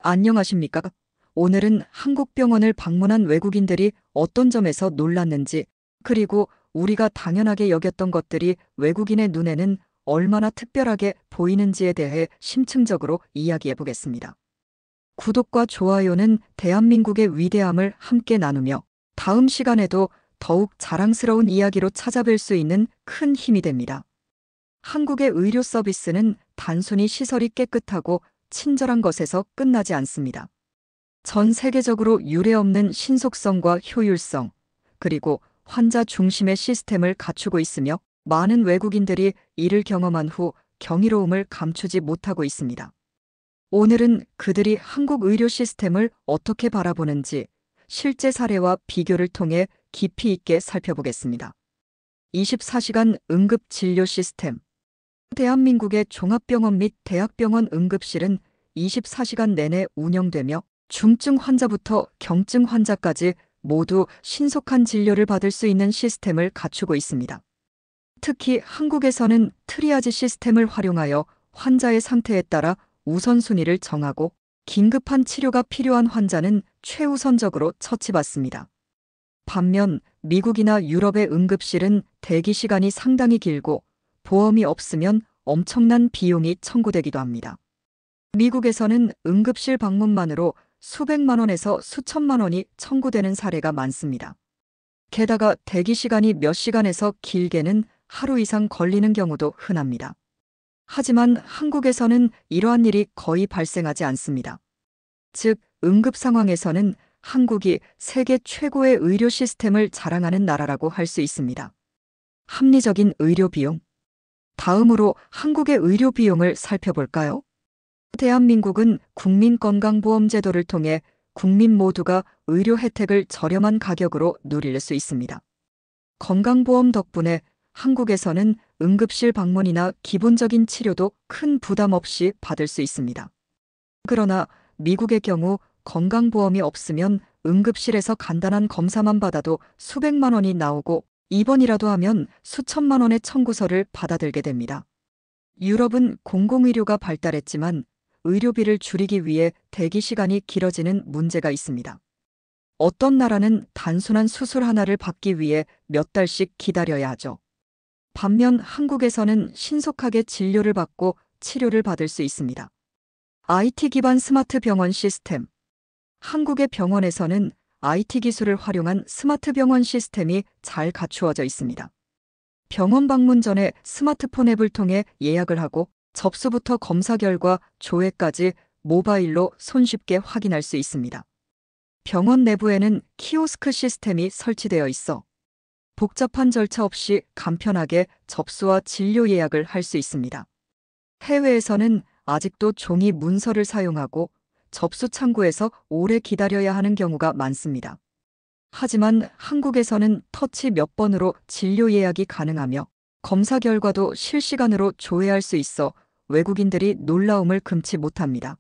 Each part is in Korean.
안녕하십니까? 오늘은 한국 병원을 방문한 외국인들이 어떤 점에서 놀랐는지, 그리고 우리가 당연하게 여겼던 것들이 외국인의 눈에는 얼마나 특별하게 보이는지에 대해 심층적으로 이야기해 보겠습니다. 구독과 좋아요는 대한민국의 위대함을 함께 나누며 다음 시간에도 더욱 자랑스러운 이야기로 찾아뵐 수 있는 큰 힘이 됩니다. 한국의 의료 서비스는 단순히 시설이 깨끗하고 친절한 것에서 끝나지 않습니다. 전 세계적으로 유례없는 신속성과 효율성, 그리고 환자 중심의 시스템을 갖추고 있으며 많은 외국인들이 이를 경험한 후 경이로움을 감추지 못하고 있습니다. 오늘은 그들이 한국 의료 시스템을 어떻게 바라보는지 실제 사례와 비교를 통해 깊이 있게 살펴보겠습니다. 24시간 응급 진료 시스템. 대한민국의 종합병원 및 대학병원 응급실은 24시간 내내 운영되며 중증 환자부터 경증 환자까지 모두 신속한 진료를 받을 수 있는 시스템을 갖추고 있습니다. 특히 한국에서는 트리아지 시스템을 활용하여 환자의 상태에 따라 우선순위를 정하고 긴급한 치료가 필요한 환자는 최우선적으로 처치받습니다. 반면 미국이나 유럽의 응급실은 대기 시간이 상당히 길고 보험이 없으면 엄청난 비용이 청구되기도 합니다. 미국에서는 응급실 방문만으로 수백만 원에서 수천만 원이 청구되는 사례가 많습니다. 게다가 대기 시간이 몇 시간에서 길게는 하루 이상 걸리는 경우도 흔합니다. 하지만 한국에서는 이러한 일이 거의 발생하지 않습니다. 즉, 응급 상황에서는 한국이 세계 최고의 의료 시스템을 자랑하는 나라라고 할 수 있습니다. 합리적인 의료 비용. 다음으로 한국의 의료 비용을 살펴볼까요? 대한민국은 국민건강보험제도를 통해 국민 모두가 의료 혜택을 저렴한 가격으로 누릴 수 있습니다. 건강보험 덕분에 한국에서는 응급실 방문이나 기본적인 치료도 큰 부담 없이 받을 수 있습니다. 그러나 미국의 경우 건강보험이 없으면 응급실에서 간단한 검사만 받아도 수백만 원이 나오고 입원이라도 하면 수천만 원의 청구서를 받아들게 됩니다. 유럽은 공공의료가 발달했지만 의료비를 줄이기 위해 대기 시간이 길어지는 문제가 있습니다. 어떤 나라는 단순한 수술 하나를 받기 위해 몇 달씩 기다려야 하죠. 반면 한국에서는 신속하게 진료를 받고 치료를 받을 수 있습니다. IT 기반 스마트 병원 시스템. 한국의 병원에서는 IT 기술을 활용한 스마트 병원 시스템이 잘 갖추어져 있습니다. 병원 방문 전에 스마트폰 앱을 통해 예약을 하고 접수부터 검사 결과 조회까지 모바일로 손쉽게 확인할 수 있습니다. 병원 내부에는 키오스크 시스템이 설치되어 있어 복잡한 절차 없이 간편하게 접수와 진료 예약을 할 수 있습니다. 해외에서는 아직도 종이 문서를 사용하고 접수 창구에서 오래 기다려야 하는 경우가 많습니다. 하지만 한국에서는 터치 몇 번으로 진료 예약이 가능하며 검사 결과도 실시간으로 조회할 수 있어 외국인들이 놀라움을 금치 못합니다.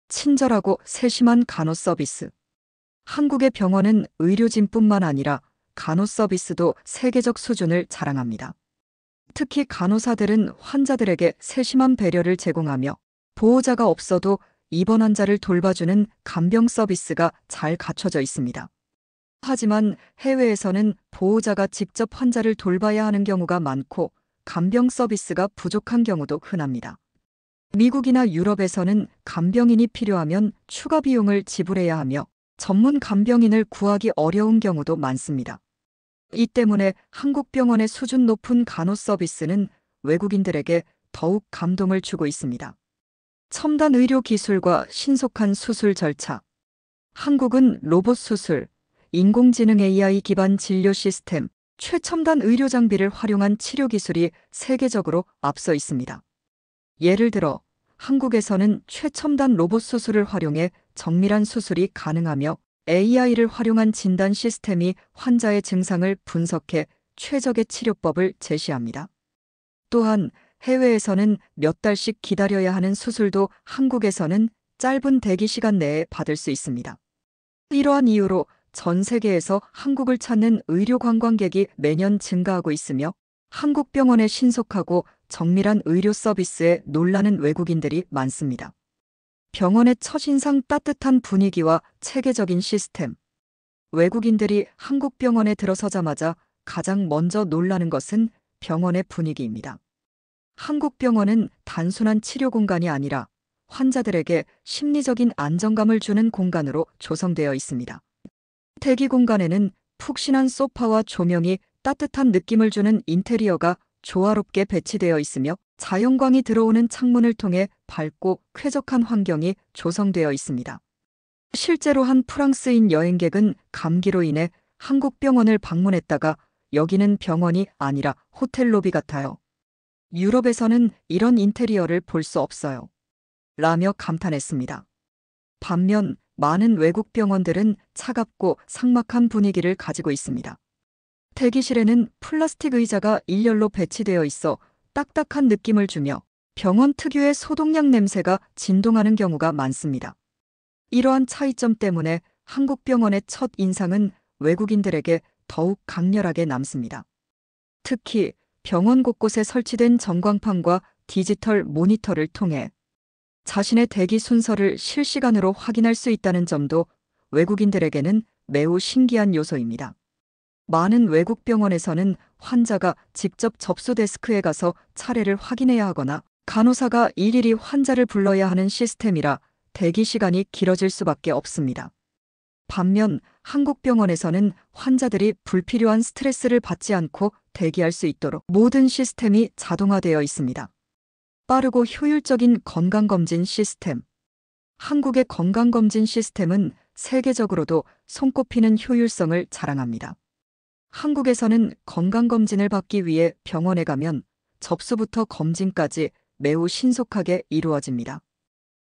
친절하고 세심한 간호 서비스. 한국의 병원은 의료진뿐만 아니라 간호 서비스도 세계적 수준을 자랑합니다. 특히 간호사들은 환자들에게 세심한 배려를 제공하며 보호자가 없어도 입원 환자를 돌봐주는 간병 서비스가 잘 갖춰져 있습니다. 하지만 해외에서는 보호자가 직접 환자를 돌봐야 하는 경우가 많고 간병 서비스가 부족한 경우도 흔합니다. 미국이나 유럽에서는 간병인이 필요하면 추가 비용을 지불해야 하며 전문 간병인을 구하기 어려운 경우도 많습니다. 이 때문에 한국 병원의 수준 높은 간호 서비스는 외국인들에게 더욱 감동을 주고 있습니다. 첨단 의료 기술과 신속한 수술 절차. 한국은 로봇 수술, 인공지능 AI 기반 진료 시스템, 최첨단 의료 장비를 활용한 치료 기술이 세계적으로 앞서 있습니다. 예를 들어 한국에서는 최첨단 로봇 수술을 활용해 정밀한 수술이 가능하며 AI를 활용한 진단 시스템이 환자의 증상을 분석해 최적의 치료법을 제시합니다. 또한 해외에서는 몇 달씩 기다려야 하는 수술도 한국에서는 짧은 대기 시간 내에 받을 수 있습니다. 이러한 이유로 전 세계에서 한국을 찾는 의료 관광객이 매년 증가하고 있으며 한국 병원의 신속하고 정밀한 의료 서비스에 놀라는 외국인들이 많습니다. 병원의 첫인상 따뜻한 분위기와 체계적인 시스템. 외국인들이 한국 병원에 들어서자마자 가장 먼저 놀라는 것은 병원의 분위기입니다. 한국 병원은 단순한 치료 공간이 아니라 환자들에게 심리적인 안정감을 주는 공간으로 조성되어 있습니다. 대기 공간에는 푹신한 소파와 조명이 따뜻한 느낌을 주는 인테리어가 조화롭게 배치되어 있으며 자연광이 들어오는 창문을 통해 밝고 쾌적한 환경이 조성되어 있습니다. 실제로 한 프랑스인 여행객은 감기로 인해 한국 병원을 방문했다가 여기는 병원이 아니라 호텔 로비 같아요. 유럽에서는 이런 인테리어를 볼 수 없어요. 라며 감탄했습니다. 반면 많은 외국 병원들은 차갑고 삭막한 분위기를 가지고 있습니다. 대기실에는 플라스틱 의자가 일렬로 배치되어 있어 딱딱한 느낌을 주며 병원 특유의 소독약 냄새가 진동하는 경우가 많습니다. 이러한 차이점 때문에 한국 병원의 첫 인상은 외국인들에게 더욱 강렬하게 남습니다. 특히 병원 곳곳에 설치된 전광판과 디지털 모니터를 통해 자신의 대기 순서를 실시간으로 확인할 수 있다는 점도 외국인들에게는 매우 신기한 요소입니다. 많은 외국 병원에서는 환자가 직접 접수 데스크에 가서 차례를 확인해야 하거나 간호사가 일일이 환자를 불러야 하는 시스템이라 대기 시간이 길어질 수밖에 없습니다. 반면 한국 병원에서는 환자들이 불필요한 스트레스를 받지 않고 대기할 수 있도록 모든 시스템이 자동화되어 있습니다. 빠르고 효율적인 건강검진 시스템. 한국의 건강검진 시스템은 세계적으로도 손꼽히는 효율성을 자랑합니다. 한국에서는 건강검진을 받기 위해 병원에 가면 접수부터 검진까지 매우 신속하게 이루어집니다.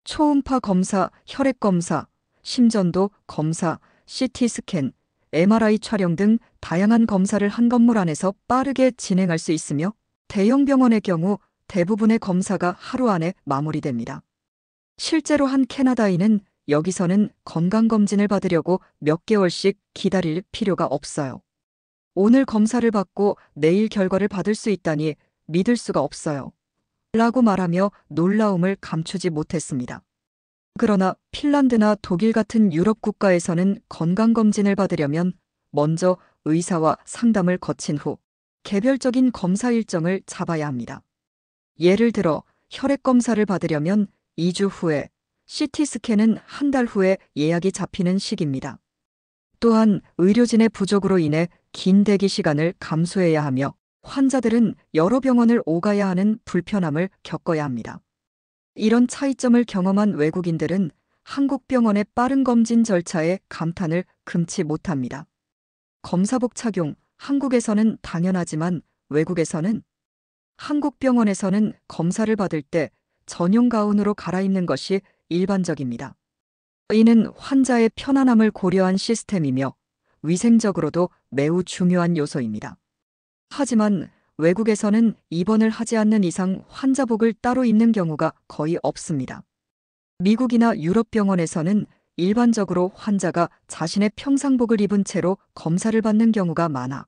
초음파 검사, 혈액 검사, 심전도 검사, CT 스캔, MRI 촬영 등 다양한 검사를 한 건물 안에서 빠르게 진행할 수 있으며 대형 병원의 경우 대부분의 검사가 하루 안에 마무리됩니다. 실제로 한 캐나다인은 여기서는 건강검진을 받으려고 몇 개월씩 기다릴 필요가 없어요. 오늘 검사를 받고 내일 결과를 받을 수 있다니 믿을 수가 없어요. 라고 말하며 놀라움을 감추지 못했습니다. 그러나 핀란드나 독일 같은 유럽 국가에서는 건강검진을 받으려면 먼저 의사와 상담을 거친 후 개별적인 검사 일정을 잡아야 합니다. 예를 들어 혈액 검사를 받으려면 2주 후에, CT 스캔은 한 달 후에 예약이 잡히는 시기입니다. 또한 의료진의 부족으로 인해 긴 대기 시간을 감수해야 하며 환자들은 여러 병원을 오가야 하는 불편함을 겪어야 합니다. 이런 차이점을 경험한 외국인들은 한국 병원의 빠른 검진 절차에 감탄을 금치 못합니다. 검사복 착용, 한국에서는 당연하지만 외국에서는 한국 병원에서는 검사를 받을 때 전용 가운으로 갈아입는 것이 일반적입니다. 이는 환자의 편안함을 고려한 시스템이며 위생적으로도 매우 중요한 요소입니다. 하지만 외국에서는 입원을 하지 않는 이상 환자복을 따로 입는 경우가 거의 없습니다. 미국이나 유럽 병원에서는 일반적으로 환자가 자신의 평상복을 입은 채로 검사를 받는 경우가 많아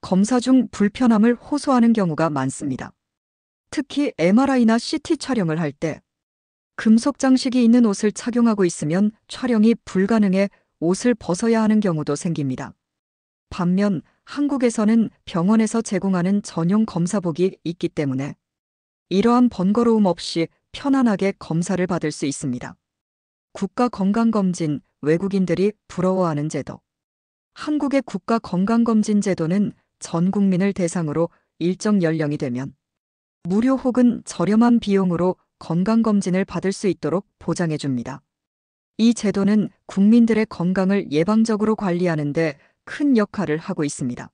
검사 중 불편함을 호소하는 경우가 많습니다. 특히 MRI나 CT 촬영을 할 때 금속 장식이 있는 옷을 착용하고 있으면 촬영이 불가능해 옷을 벗어야 하는 경우도 생깁니다. 반면 한국에서는 병원에서 제공하는 전용 검사복이 있기 때문에 이러한 번거로움 없이 편안하게 검사를 받을 수 있습니다. 국가건강검진, 외국인들이 부러워하는 제도. 한국의 국가건강검진 제도는 전 국민을 대상으로 일정 연령이 되면 무료 혹은 저렴한 비용으로 건강검진을 받을 수 있도록 보장해 줍니다. 이 제도는 국민들의 건강을 예방적으로 관리하는 데 큰 역할을 하고 있습니다.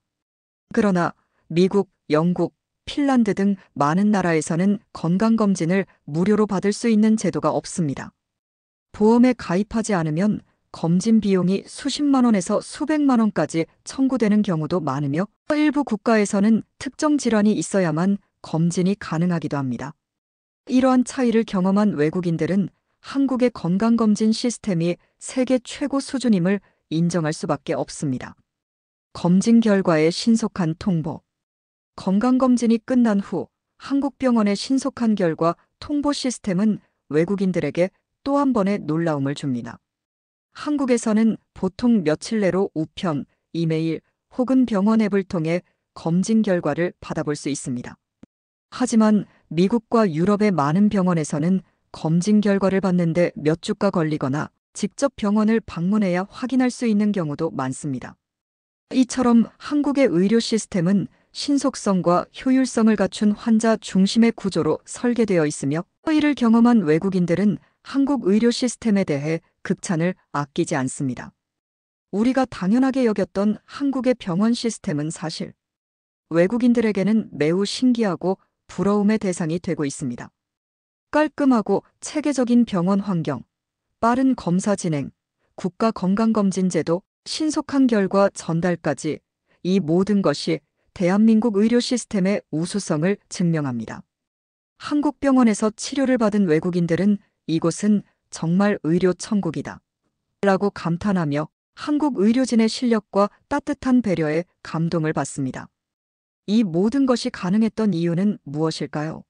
그러나 미국, 영국, 핀란드 등 많은 나라에서는 건강검진을 무료로 받을 수 있는 제도가 없습니다. 보험에 가입하지 않으면 검진 비용이 수십만 원에서 수백만 원까지 청구되는 경우도 많으며 일부 국가에서는 특정 질환이 있어야만 검진이 가능하기도 합니다. 이러한 차이를 경험한 외국인들은 한국의 건강검진 시스템이 세계 최고 수준임을 인정할 수밖에 없습니다. 검진 결과의 신속한 통보. 건강검진이 끝난 후 한국 병원의 신속한 결과 통보 시스템은 외국인들에게 또 한 번의 놀라움을 줍니다. 한국에서는 보통 며칠 내로 우편, 이메일 혹은 병원 앱을 통해 검진 결과를 받아볼 수 있습니다. 하지만 미국과 유럽의 많은 병원에서는 검진 결과를 받는데 몇 주가 걸리거나 직접 병원을 방문해야 확인할 수 있는 경우도 많습니다. 이처럼 한국의 의료 시스템은 신속성과 효율성을 갖춘 환자 중심의 구조로 설계되어 있으며 이를 경험한 외국인들은 한국 의료 시스템에 대해 극찬을 아끼지 않습니다. 우리가 당연하게 여겼던 한국의 병원 시스템은 사실 외국인들에게는 매우 신기하고 부러움의 대상이 되고 있습니다. 깔끔하고 체계적인 병원 환경, 빠른 검사 진행, 국가건강검진 제도, 신속한 결과 전달까지 이 모든 것이 대한민국 의료 시스템의 우수성을 증명합니다. 한국 병원에서 치료를 받은 외국인들은 이곳은 정말 의료 천국이다 라고 감탄하며 한국 의료진의 실력과 따뜻한 배려에 감동을 받습니다. 이 모든 것이 가능했던 이유는 무엇일까요?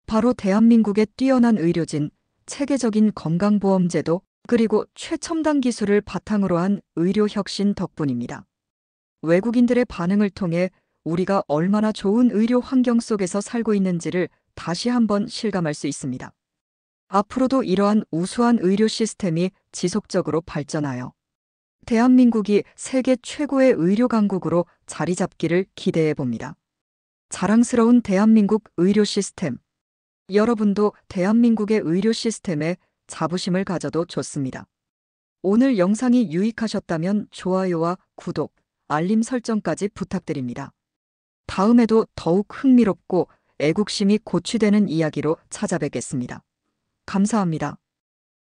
바로 대한민국의 뛰어난 의료진, 체계적인 건강보험제도, 그리고 최첨단 기술을 바탕으로 한 의료 혁신 덕분입니다. 외국인들의 반응을 통해 우리가 얼마나 좋은 의료 환경 속에서 살고 있는지를 다시 한번 실감할 수 있습니다. 앞으로도 이러한 우수한 의료 시스템이 지속적으로 발전하여 대한민국이 세계 최고의 의료 강국으로 자리 잡기를 기대해 봅니다. 자랑스러운 대한민국 의료 시스템. 여러분도 대한민국의 의료 시스템에 자부심을 가져도 좋습니다. 오늘 영상이 유익하셨다면 좋아요와 구독, 알림 설정까지 부탁드립니다. 다음에도 더욱 흥미롭고 애국심이 고취되는 이야기로 찾아뵙겠습니다. 감사합니다.